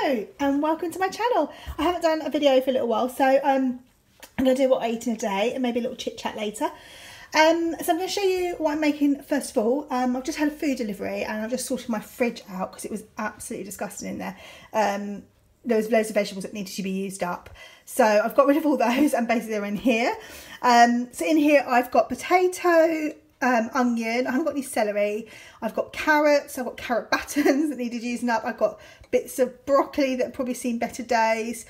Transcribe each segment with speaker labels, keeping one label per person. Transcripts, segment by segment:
Speaker 1: Hello and welcome to my channel. I haven't done a video for a little while, so I'm going to do what I eat in a day and maybe a little chit chat later. So I'm going to show you what I'm making first of all. I've just had a food delivery and I've just sorted my fridge out because it was absolutely disgusting in there. There was loads of vegetables that needed to be used up. So I've got rid of all those and basically they're in here. So in here I've got potato, onion, I haven't got any celery, I've got carrots, I've got carrot battens that needed using up, I've got bits of broccoli that have probably seen better days,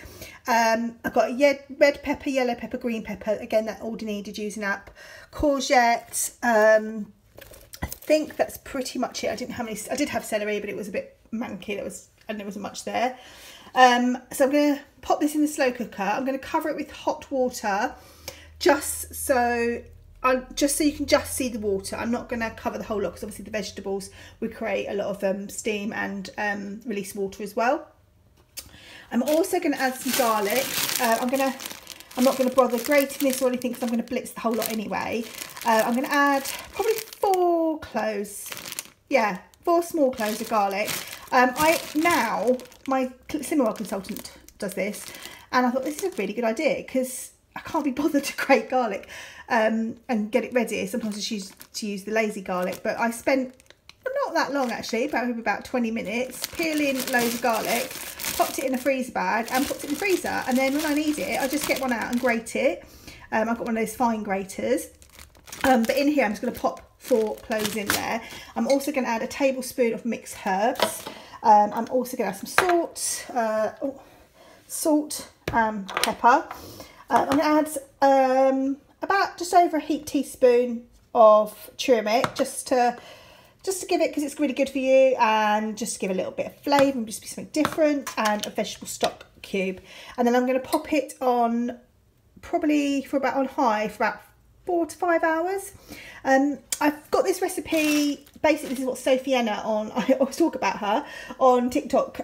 Speaker 1: I've got red pepper, yellow pepper, green pepper, again that all needed using up, courgette, I think that's pretty much it. I did have celery but it was a bit manky, there wasn't much there. So I'm going to pop this in the slow cooker. I'm going to cover it with hot water just so you can just see the water. I'm not going to cover the whole lot because obviously the vegetables would create a lot of steam and release water as well. I'm also going to add some garlic. I'm not going to bother grating this or anything because I'm going to blitz the whole lot anyway. I'm going to add probably 4 cloves. Yeah, 4 small cloves of garlic. My Cinnamon consultant does this and I thought this is a really good idea because I can't be bothered to grate garlic and get it ready. Sometimes I choose to use the lazy garlic, but I spent not that long actually, about 20 minutes peeling loads of garlic, popped it in a freezer bag and popped it in the freezer, and then when I need it I just get one out and grate it. I've got one of those fine graters, but in here I'm just going to pop 4 cloves in there. I'm also going to add a tablespoon of mixed herbs. I'm also going to add some salt, pepper. I'm going to add about just over a heaped teaspoon of turmeric just to give it, because it's really good for you, and just to give a little bit of flavour and just be something different, and a vegetable stock cube. And then I'm going to pop it on probably on high for about 4 to 5 hours. I've got this recipe, basically this is what Sophie Enna I always talk about her on TikTok.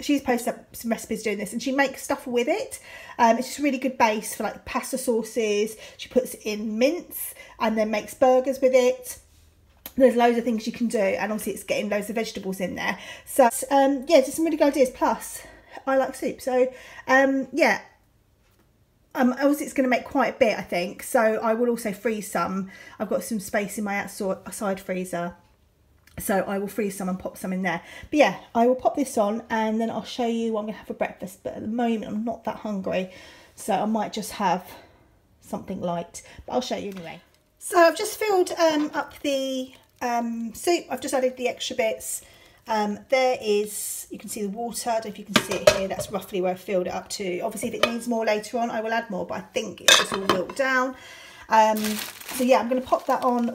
Speaker 1: She's posted up some recipes doing this and she makes stuff with it. It's just a really good base for like pasta sauces. She puts it in mince and then makes burgers with it. There's loads of things you can do, and obviously it's getting loads of vegetables in there. So yeah, just some really good ideas. Plus I like soup, so yeah. Obviously it's going to make quite a bit, I think, so I will also freeze some. I've got some space in my outside freezer, so I will freeze some and pop some in there. But yeah, I will pop this on and then I'll show you what I'm going to have for breakfast, but at the moment I'm not that hungry, so I might just have something light, but I'll show you anyway. So I've just filled up the soup. I've just added the extra bits. There is, you can see the water, I don't know if you can see it here, that's roughly where I filled it up to. Obviously if it needs more later on I will add more, but I think it's just all wilt down. So yeah, I'm going to pop that on I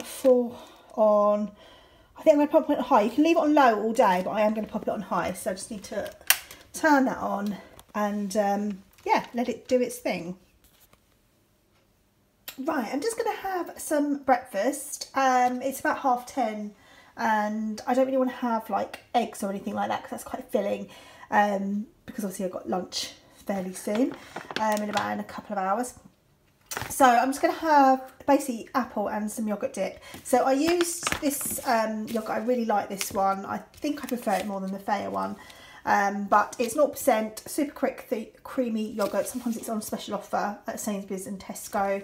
Speaker 1: think I'm going to pop it on high. You can leave it on low all day, but I am going to pop it on high, so I just need to turn that on and yeah, let it do its thing. Right, I'm just going to have some breakfast. It's about 10:30. And I don't really want to have like eggs or anything like that because that's quite filling, because obviously I've got lunch fairly soon, in a couple of hours. So I'm just going to have basically apple and some yoghurt dip. So I used this yoghurt, I really like this one. I think I prefer it more than the Faya one, but it's 0%, super quick, creamy yoghurt. Sometimes it's on special offer at Sainsbury's and Tesco.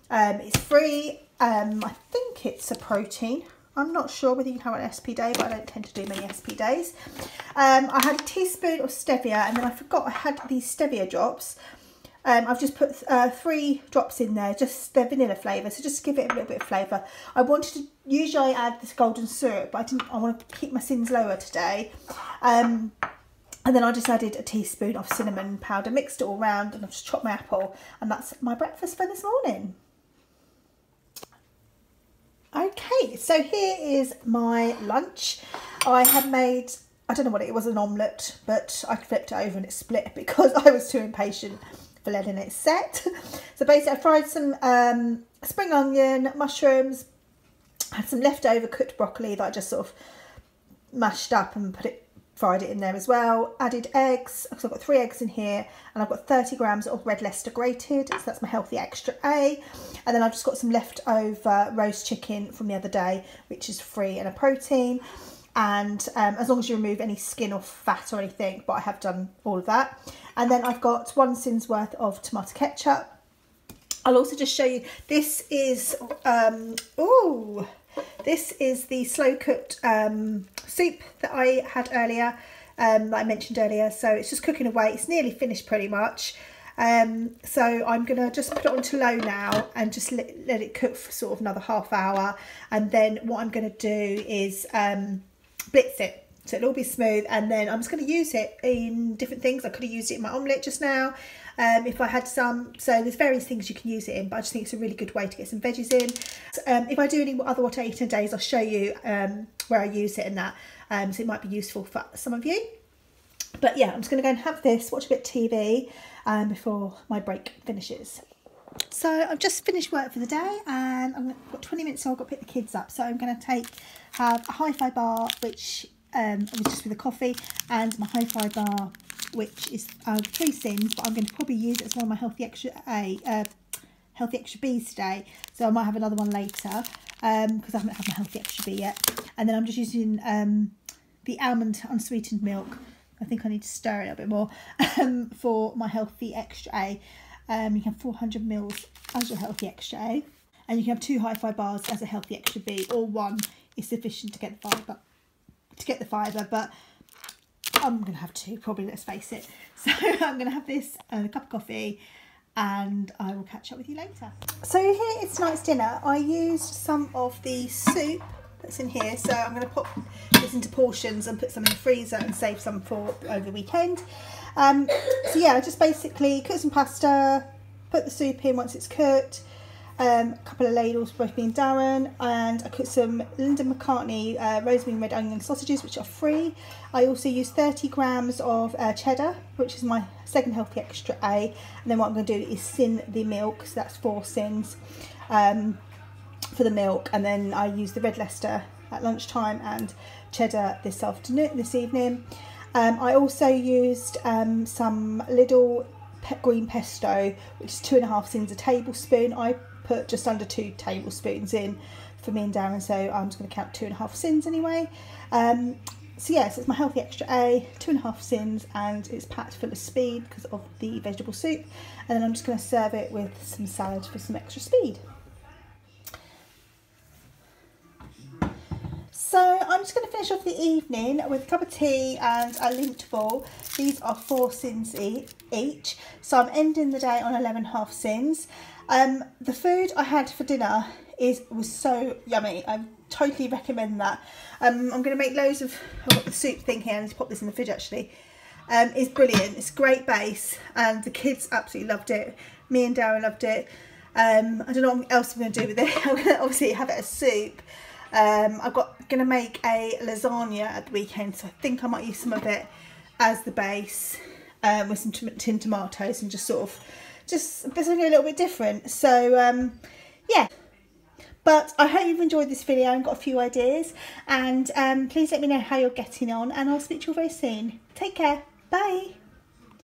Speaker 1: It's free. I think it's a protein. I'm not sure whether you can have an SP day, but I don't tend to do many SP days. I had a teaspoon of stevia, and then I forgot I had these stevia drops. I've just put 3 drops in there, just the vanilla flavour, so just to give it a little bit of flavour. I wanted to, usually I add this golden syrup, but I want to keep my sins lower today. And then I just added a teaspoon of cinnamon powder, mixed it all round, and I've just chopped my apple, and that's my breakfast for this morning. Okay, so here is my lunch. I had made, I don't know what it was, an omelette, but I flipped it over and it split because I was too impatient for letting it set. So basically I fried some spring onion, mushrooms, had some leftover cooked broccoli that I just sort of mashed up and fried it in there as well. Added eggs, so I've got 3 eggs in here, and I've got 30 grams of red Leicester grated, so that's my healthy extra A. And then I've just got some leftover roast chicken from the other day, which is free and a protein. and as long as you remove any skin or fat or anything, but I have done all of that. And then I've got 1 sin's worth of tomato ketchup. I'll also just show you, this is this is the slow cooked soup that I had earlier, that I mentioned earlier. So it's just cooking away, it's nearly finished pretty much. So I'm gonna just put it onto low now and just let it cook for sort of another half hour, and then what I'm gonna do is blitz it so it'll all be smooth, and then I'm just going to use it in different things. I could have used it in my omelette just now if I had some. So there's various things you can use it in, but I just think it's a really good way to get some veggies in. If I do any other what I eat in days, I'll show you where I use it and that, so it might be useful for some of you. But yeah, I'm just going to go and have this, watch a bit of TV before my break finishes. So I've just finished work for the day, and I've got 20 minutes, so I've got to pick the kids up. So I'm going to have a Hi-Fi bar, which was just with a coffee, and my Hi-Fi bar, which is 3 sins, but I'm going to probably use it as one of my Healthy Extra B's today. So I might have another one later because I haven't had my Healthy Extra B yet. And then I'm just using the almond unsweetened milk. I think I need to stir it a bit more for my Healthy Extra A. You can have 400 mils as your Healthy Extra A, and you can have 2 Hi-Fi bars as a Healthy Extra B, or 1 is sufficient to get the fibre. But I'm going to have 2 probably, let's face it. So I'm going to have this and a cup of coffee, and I will catch up with you later. So here is tonight's dinner. I used some of the soup that's in here, so I'm going to put this into portions and put some in the freezer and save some for over the weekend. So yeah, I just basically cook some pasta, put the soup in once it's cooked, a couple of ladles for both me and Darren, and I cooked some Linda McCartney rosemary and red onion sausages, which are free. I also used 30 grams of cheddar, which is my second Healthy Extra A, and then what I'm going to do is sin the milk, so that's 4 sins for the milk, and then I used the red Leicester at lunchtime and cheddar this evening. I also used some Lidl green pesto, which is 2.5 sins a tablespoon. I put just under 2 tablespoons in for me and Darren, so I'm just going to count 2.5 sins anyway. So yes, it's my Healthy Extra A, 2.5 sins, and it's packed full of speed because of the vegetable soup. And then I'm just going to serve it with some salad for some extra speed. So I'm just going to finish off the evening with a cup of tea and a Lindt ball. These are 4 sins each. So I'm ending the day on 11.5 sins. The food I had for dinner was so yummy. I totally recommend that. I'm going to make loads of, I've got the soup thing here, I need to pop this in the fridge actually. It's brilliant, it's a great base, and the kids absolutely loved it. Me and Darren loved it. I don't know what else I'm going to do with it. I'm going to obviously have it as soup. I'm going to make a lasagna at the weekend, so I think I might use some of it as the base with some tinned tomatoes, and just something a little bit different. So yeah, but I hope you've enjoyed this video and got a few ideas, and please let me know how you're getting on, and I'll speak to you very soon. Take care, bye.